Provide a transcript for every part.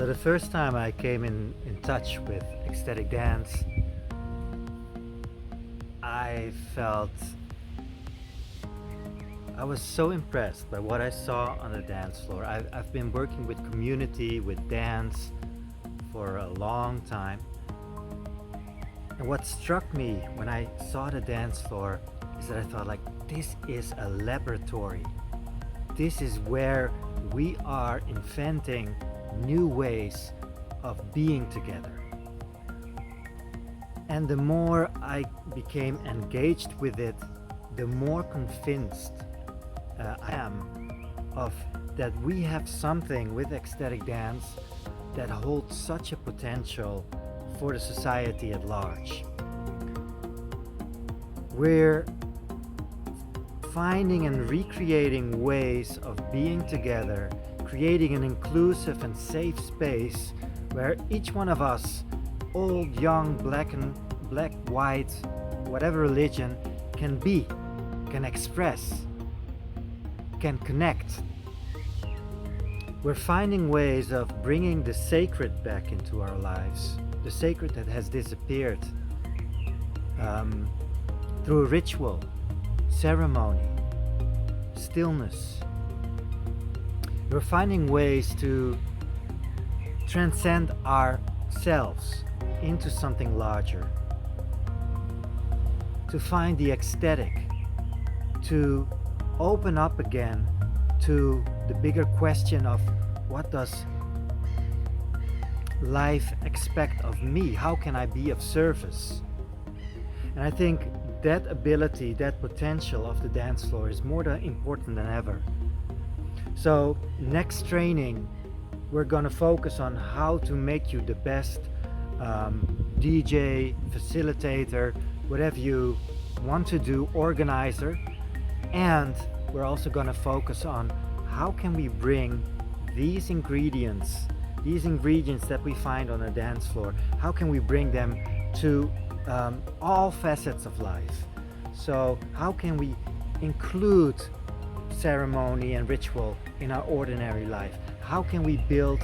So the first time I came in touch with ecstatic dance, I felt I was so impressed by what I saw on the dance floor. I've been working with community, with dance for a long time. And what struck me when I saw the dance floor is that I thought like, this is a laboratory. This is where we are inventing new ways of being together. And the more I became engaged with it, the more convinced I am of that we have something with ecstatic dance that holds such a potential for the society at large. We're finding and recreating ways of being together, creating an inclusive and safe space where each one of us, old, young, black, white, whatever religion, can be, can express, can connect. We're finding ways of bringing the sacred back into our lives, the sacred that has disappeared, through ritual, ceremony, stillness. We're finding ways to transcend ourselves into something larger, to find the ecstatic, to open up again to the bigger question of what does life expect of me? How can I be of service? And I think that ability, that potential of the dance floor is more important than ever. So next training, we're going to focus on how to make you the best DJ, facilitator, whatever you want to do, organizer. And we're also going to focus on how can we bring these ingredients that we find on a dance floor, how can we bring them to all facets of life? So how can we include ceremony and ritual in our ordinary life? How can we build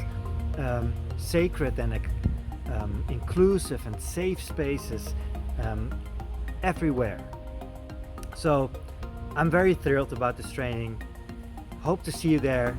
sacred and inclusive and safe spaces everywhere? So I'm very thrilled about this training. Hope to see you there.